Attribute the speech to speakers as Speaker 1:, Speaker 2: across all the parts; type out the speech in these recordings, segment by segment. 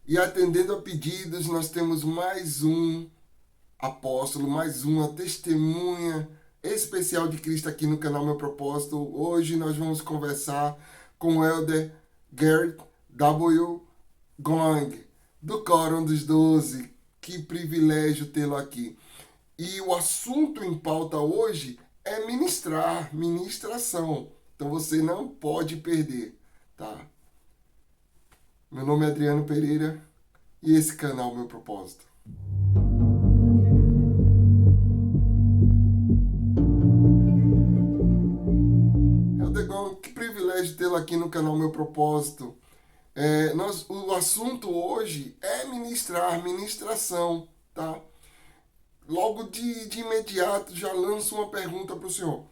Speaker 1: E atendendo a pedidos, nós temos mais um apóstolo, mais uma testemunha especial de Cristo aqui no canal Meu Propósito. Hoje nós vamos conversar com o Elder Garrett W. Gong, do Quórum dos 12. Que privilégio tê-lo aqui. E o assunto em pauta hoje é ministração. Então você não pode perder, tá? Meu nome é Adriano Pereira e esse canal é o Meu Propósito. Eldegon, que privilégio tê-lo aqui no canal Meu Propósito. O assunto hoje é ministração, tá? Logo de imediato já lanço uma pergunta para o senhor.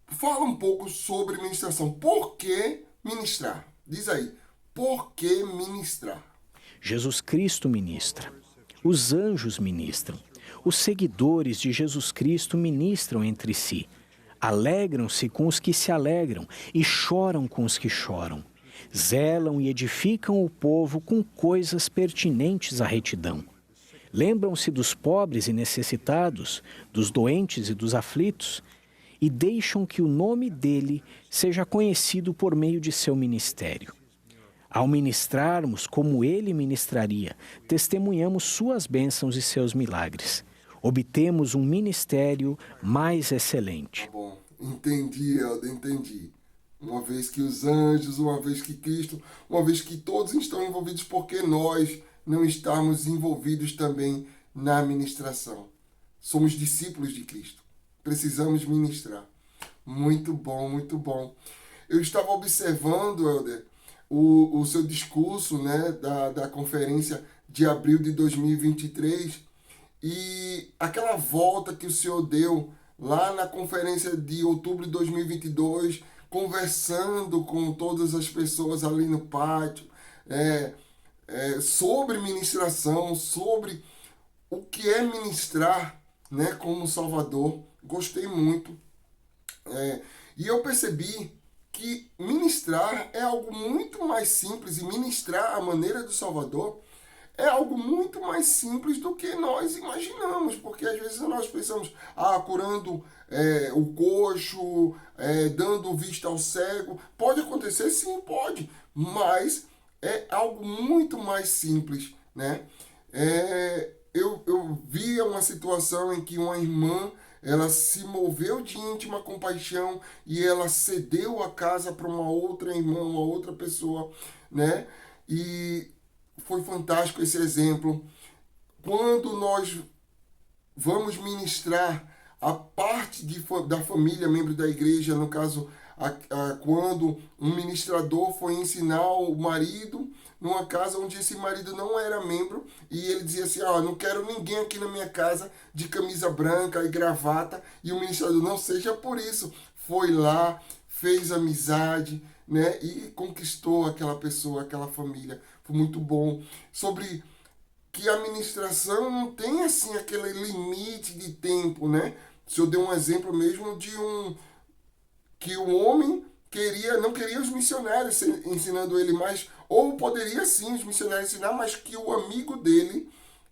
Speaker 1: Fala um pouco sobre ministração. Por que ministrar? Diz aí, por que ministrar?
Speaker 2: Jesus Cristo ministra. Os anjos ministram. Os seguidores de Jesus Cristo ministram entre si. Alegram-se com os que se alegram e choram com os que choram. Zelam e edificam o povo com coisas pertinentes à retidão. Lembram-se dos pobres e necessitados, dos doentes e dos aflitos, e deixam que o nome dele seja conhecido por meio de seu ministério. Ao ministrarmos como ele ministraria, testemunhamos suas bênçãos e seus milagres. Obtemos um ministério mais excelente.
Speaker 1: Tá bom, entendi, Helder, entendi. Uma vez que os anjos, uma vez que Cristo, uma vez que todos estão envolvidos, por que nós não estamos envolvidos também na ministração? Somos discípulos de Cristo. Precisamos ministrar. Muito bom, muito bom. Eu estava observando, Helder, o seu discurso, né, da conferência de abril de 2023 e aquela volta que o senhor deu lá na conferência de outubro de 2022, conversando com todas as pessoas ali no pátio, sobre ministração, sobre o que é ministrar, né, como Salvador. Gostei muito. E eu percebi que ministrar é algo muito mais simples, e ministrar a maneira do Salvador é algo muito mais simples do que nós imaginamos, porque às vezes nós pensamos, curando o coxo, dando vista ao cego. Pode acontecer? Sim, pode, mas é algo muito mais simples, né? Eu via uma situação em que uma irmã, ela se moveu de íntima compaixão e ela cedeu a casa para uma outra irmã, uma outra pessoa, né? E foi fantástico esse exemplo. Quando nós vamos ministrar a parte da família, membro da igreja, no caso, quando um ministrador foi ensinar o marido numa casa onde esse marido não era membro, e ele dizia assim, não quero ninguém aqui na minha casa de camisa branca e gravata, e o ministrador, não seja por isso, foi lá, fez amizade, né, e conquistou aquela pessoa, aquela família. Foi muito bom. Sobre que a administração não tem assim aquele limite de tempo, né? O senhor deu um exemplo mesmo de que o homem não queria os missionários ensinando ele mais, ou poderia sim os missionários ensinar, mas que o amigo dele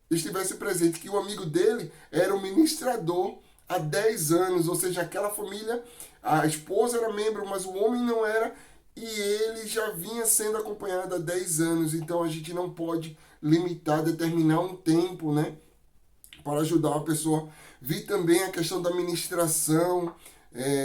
Speaker 1: estivesse presente, que o amigo dele era o ministrador há 10 anos, ou seja, aquela família, a esposa era membro, mas o homem não era, e ele já vinha sendo acompanhado há 10 anos. Então a gente não pode limitar, determinar um tempo, né, para ajudar uma pessoa. Vi também a questão da ministração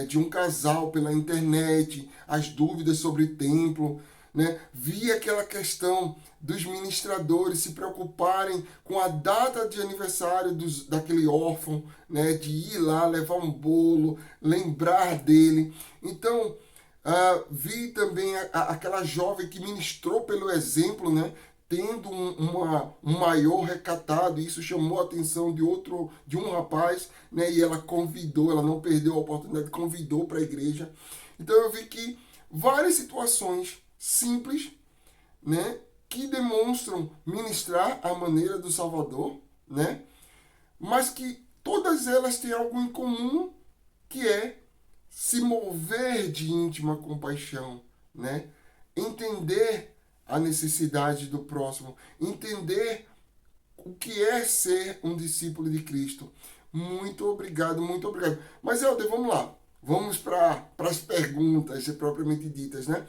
Speaker 1: de um casal pela internet, as dúvidas sobre templo, né? Vi aquela questão dos ministradores se preocuparem com a data de aniversário daquele órfão, né? De ir lá, levar um bolo, lembrar dele. Então, vi também aquela jovem que ministrou pelo exemplo, né? Tendo um maior recatado, e isso chamou a atenção de um rapaz, né? E ela convidou, ela não perdeu a oportunidade, convidou para a igreja. Então eu vi que várias situações simples, né? Que demonstram ministrar a maneira do Salvador, né? Mas que todas elas têm algo em comum, que é se mover de íntima compaixão, né? Entender a necessidade do próximo, entender o que é ser um discípulo de Cristo. Muito obrigado, muito obrigado. Mas, Helder, vamos lá. Vamos para as perguntas propriamente ditas, né?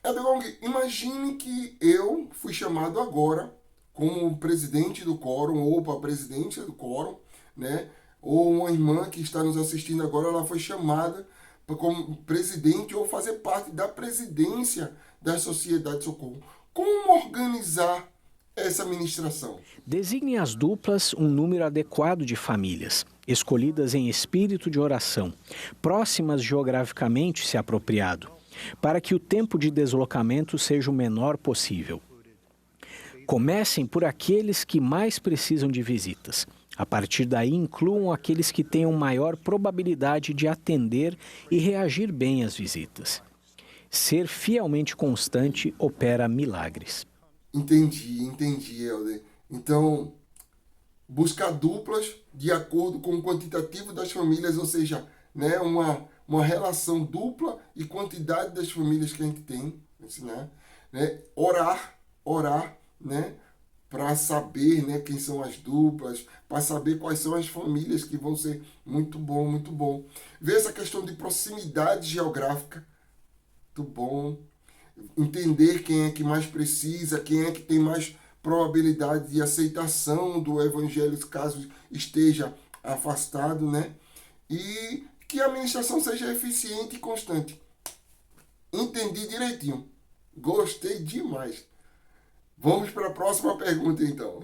Speaker 1: Helder Gong, imagine que eu fui chamado agora como presidente do quórum ou para presidente do quórum, né? Ou uma irmã que está nos assistindo agora, ela foi chamada como presidente ou fazer parte da presidência da Sociedade de Socorro. Como organizar essa ministração?
Speaker 2: Designe às duplas um número adequado de famílias, escolhidas em espírito de oração, próximas geograficamente, se apropriado, para que o tempo de deslocamento seja o menor possível. Comecem por aqueles que mais precisam de visitas. A partir daí, incluam aqueles que tenham maior probabilidade de atender e reagir bem às visitas. Ser fielmente constante opera milagres.
Speaker 1: Entendi, Helder. Então, buscar duplas de acordo com o quantitativo das famílias, ou seja, né, uma relação dupla e quantidade das famílias que a gente tem, né? Orar, né, para saber, né, quem são as duplas, para saber quais são as famílias que vão ser muito bom, muito bom. Ver essa questão de proximidade geográfica, muito bom. Entender quem é que mais precisa, quem é que tem mais probabilidade de aceitação do evangelho caso esteja afastado, né? E que a administração seja eficiente e constante. Entendi direitinho. Gostei demais. Vamos para a próxima pergunta, então.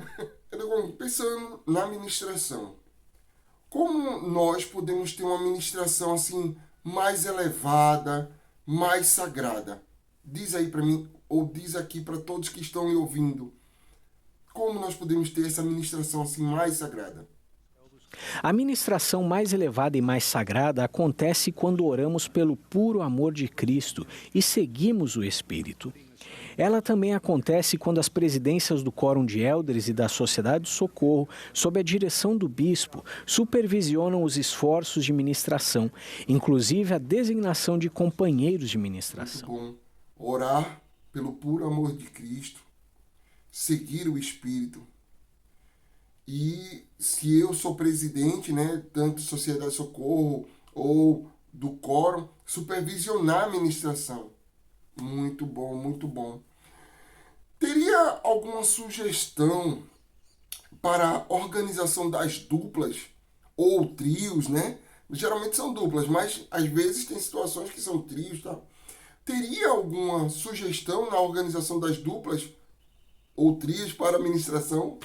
Speaker 1: Pensando na administração, como nós podemos ter uma administração assim mais elevada, mais sagrada? Diz aí para mim, ou diz aqui para todos que estão me ouvindo, como nós podemos ter essa ministração assim mais sagrada?
Speaker 2: A ministração mais elevada e mais sagrada acontece quando oramos pelo puro amor de Cristo e seguimos o Espírito. Ela também acontece quando as presidências do Quórum de Elders e da Sociedade de Socorro, sob a direção do bispo, supervisionam os esforços de ministração, inclusive a designação de companheiros de ministração.
Speaker 1: Muito bom. Orar pelo puro amor de Cristo, seguir o Espírito. E se eu sou presidente, né, tanto da Sociedade de Socorro ou do Quórum, supervisionar a ministração. Muito bom, muito bom. Teria alguma sugestão para a organização das duplas ou trios, né? Geralmente são duplas, mas às vezes tem situações que são trios, tá? Teria alguma sugestão na organização das duplas ou trios para a ministração?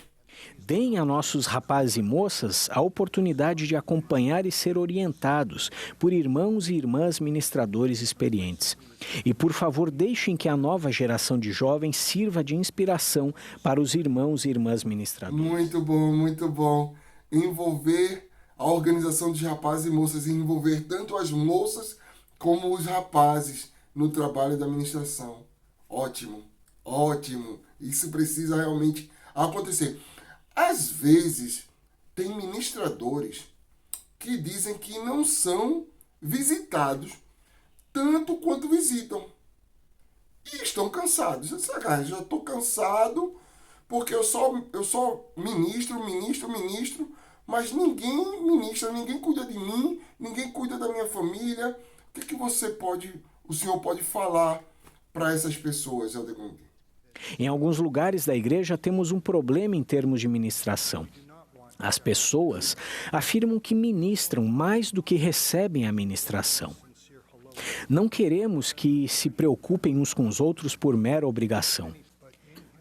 Speaker 2: Deem a nossos rapazes e moças a oportunidade de acompanhar e ser orientados por irmãos e irmãs ministradores experientes. E, por favor, deixem que a nova geração de jovens sirva de inspiração para os irmãos e irmãs ministradores.
Speaker 1: Muito bom, muito bom. Envolver a organização dos rapazes e moças, envolver tanto as moças como os rapazes no trabalho da ministração. Ótimo, ótimo. Isso precisa realmente acontecer. Às vezes, tem ministradores que dizem que não são visitados tanto quanto visitam. E estão cansados. Já estou cansado porque eu só ministro, mas ninguém ministra, ninguém cuida de mim, ninguém cuida da minha família. O que o senhor pode falar para essas pessoas, Helder Gong?
Speaker 2: Em alguns lugares da igreja temos um problema em termos de ministração. As pessoas afirmam que ministram mais do que recebem a ministração. Não queremos que se preocupem uns com os outros por mera obrigação.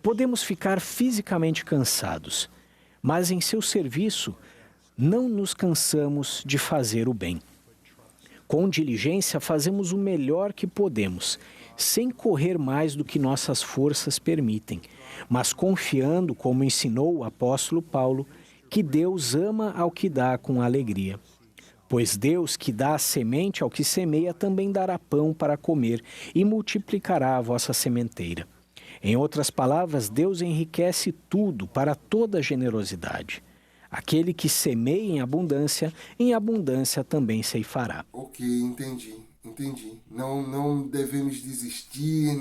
Speaker 2: Podemos ficar fisicamente cansados, mas em seu serviço não nos cansamos de fazer o bem. Com diligência fazemos o melhor que podemos, sem correr mais do que nossas forças permitem, mas confiando, como ensinou o apóstolo Paulo, que Deus ama ao que dá com alegria. Pois Deus, que dá a semente ao que semeia, também dará pão para comer e multiplicará a vossa sementeira. Em outras palavras, Deus enriquece tudo para toda generosidade. Aquele que semeia em abundância também ceifará.
Speaker 1: Ok, entendi. Não devemos desistir,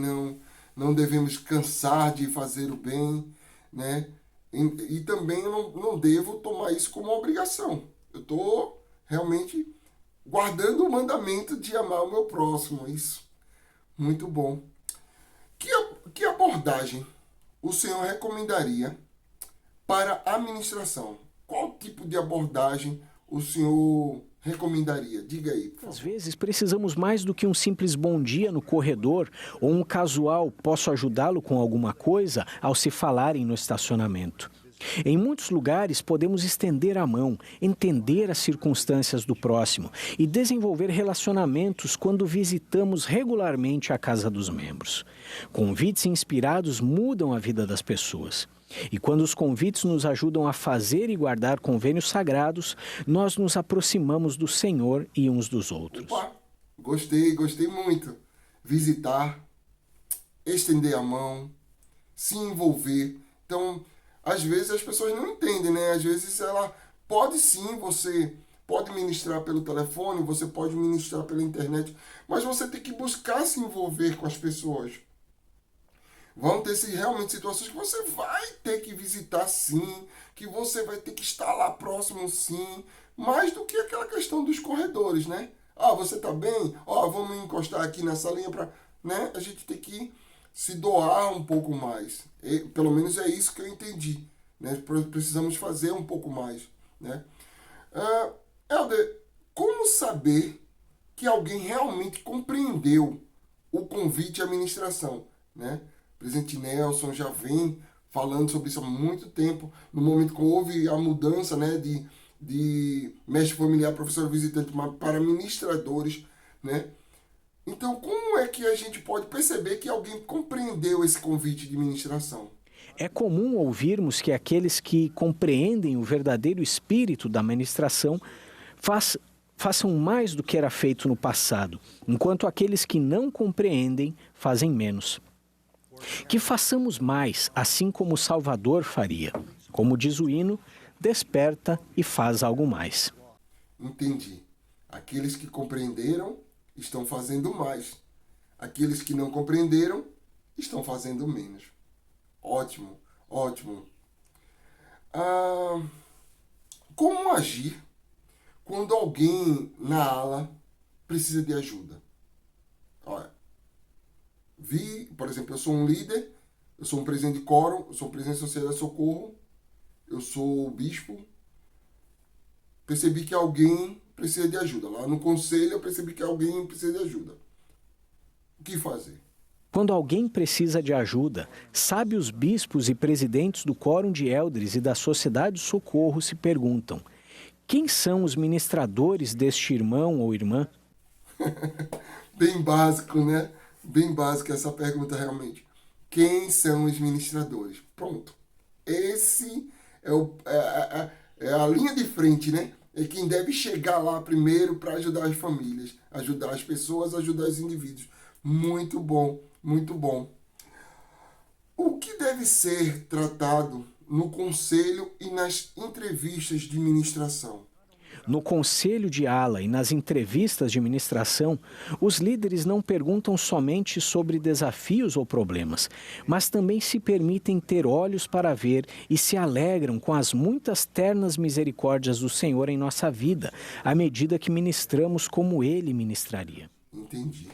Speaker 1: não devemos cansar de fazer o bem, né? E também eu não devo tomar isso como uma obrigação. Eu estou realmente guardando o mandamento de amar o meu próximo. Isso, muito bom. Que abordagem o senhor recomendaria para a ministração? Qual tipo de abordagem o senhor recomendaria? Diga aí, por favor.
Speaker 2: Às vezes precisamos mais do que um simples bom dia no corredor ou um casual posso ajudá-lo com alguma coisa ao se falarem no estacionamento. Em muitos lugares podemos estender a mão, entender as circunstâncias do próximo e desenvolver relacionamentos quando visitamos regularmente a casa dos membros. Convites inspirados mudam a vida das pessoas. E quando os convites nos ajudam a fazer e guardar convênios sagrados, nós nos aproximamos do Senhor e uns dos outros.
Speaker 1: Opa, gostei muito. Visitar, estender a mão, se envolver. Então, às vezes as pessoas não entendem, né? Às vezes ela pode sim, você pode ministrar pelo telefone, você pode ministrar pela internet, mas você tem que buscar se envolver com as pessoas. Vão ter realmente situações que você vai ter que visitar sim, que você vai ter que estar lá próximo sim, mais do que aquela questão dos corredores, né? Ah, você tá bem? Ó, vamos encostar aqui nessa linha para, né? A gente tem que se doar um pouco mais. Pelo menos é isso que eu entendi, né? Precisamos fazer um pouco mais, né? Helder, como saber que alguém realmente compreendeu o convite à ministração, né? O presidente Nelson já vem falando sobre isso há muito tempo. No momento que houve a mudança, né, de mestre familiar, professor visitante para ministradores, né? Então, como é que a gente pode perceber que alguém compreendeu esse convite de ministração?
Speaker 2: É comum ouvirmos que aqueles que compreendem o verdadeiro espírito da ministração façam mais do que era feito no passado, enquanto aqueles que não compreendem fazem menos. Que façamos mais, assim como o Salvador faria. Como diz o hino, desperta e faz algo mais.
Speaker 1: Entendi. Aqueles que compreenderam estão fazendo mais. Aqueles que não compreenderam estão fazendo menos. Ótimo, ótimo. Como agir quando alguém na ala precisa de ajuda? Olha, por exemplo, eu sou um líder, eu sou um presidente de quórum, eu sou um presidente da Sociedade de Socorro, eu sou o bispo. Percebi que alguém precisa de ajuda. Lá no conselho eu percebi que alguém precisa de ajuda. O que fazer?
Speaker 2: Quando alguém precisa de ajuda, sábios bispos e presidentes do Quórum de Eldres e da Sociedade de Socorro se perguntam: quem são os ministradores deste irmão ou irmã?
Speaker 1: Bem básico, né? Bem básica essa pergunta realmente. Quem são os ministradores? Pronto. Esse é a linha de frente, né? É quem deve chegar lá primeiro para ajudar as famílias, ajudar as pessoas, ajudar os indivíduos. Muito bom, muito bom. O que deve ser tratado no conselho e nas entrevistas de ministração?
Speaker 2: No conselho de ala e nas entrevistas de ministração, os líderes não perguntam somente sobre desafios ou problemas, mas também se permitem ter olhos para ver e se alegram com as muitas ternas misericórdias do Senhor em nossa vida, à medida que ministramos como Ele ministraria.
Speaker 1: Entendi.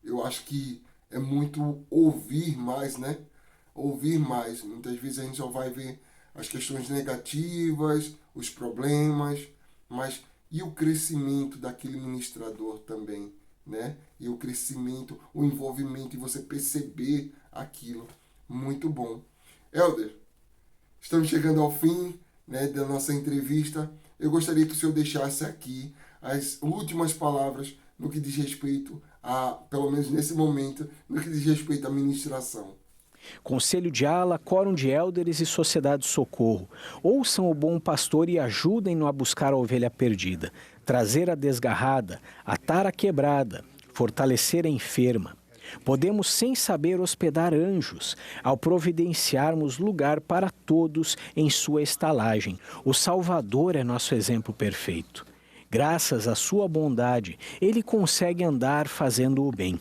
Speaker 1: Eu acho que é muito ouvir mais, né? Ouvir mais. Muitas vezes a gente só vai ver as questões negativas, os problemas, mas e o crescimento daquele ministrador também, né? E o crescimento, o envolvimento e você perceber aquilo. Muito bom. Helder, estamos chegando ao fim, né, da nossa entrevista. Eu gostaria que o senhor deixasse aqui as últimas palavras no que diz respeito a, pelo menos nesse momento, no que diz respeito à ministração.
Speaker 2: Conselho de ala, Quórum de Elders e Sociedade de Socorro. Ouçam o bom pastor e ajudem-no a buscar a ovelha perdida, trazer a desgarrada, atar a quebrada, fortalecer a enferma. Podemos, sem saber, hospedar anjos, ao providenciarmos lugar para todos em sua estalagem. O Salvador é nosso exemplo perfeito. Graças à sua bondade, ele consegue andar fazendo o bem.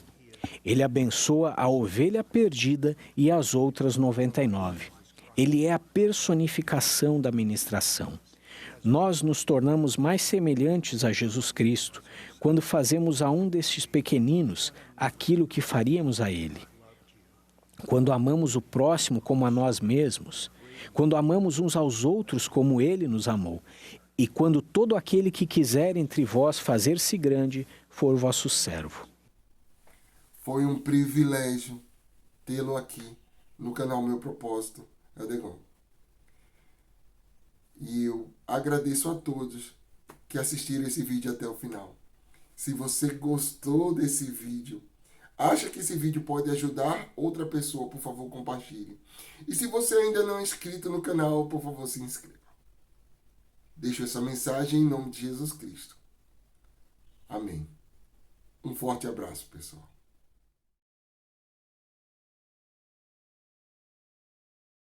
Speaker 2: Ele abençoa a ovelha perdida e as outras 99. Ele é a personificação da ministração. Nós nos tornamos mais semelhantes a Jesus Cristo quando fazemos a um destes pequeninos aquilo que faríamos a Ele. Quando amamos o próximo como a nós mesmos, quando amamos uns aos outros como Ele nos amou, e quando todo aquele que quiser entre vós fazer-se grande for vosso servo.
Speaker 1: Foi um privilégio tê-lo aqui no canal Meu Propósito, Eldegon. E eu agradeço a todos que assistiram esse vídeo até o final. Se você gostou desse vídeo, acha que esse vídeo pode ajudar outra pessoa, por favor, compartilhe. E se você ainda não é inscrito no canal, por favor, se inscreva. Deixo essa mensagem em nome de Jesus Cristo. Amém. Um forte abraço, pessoal.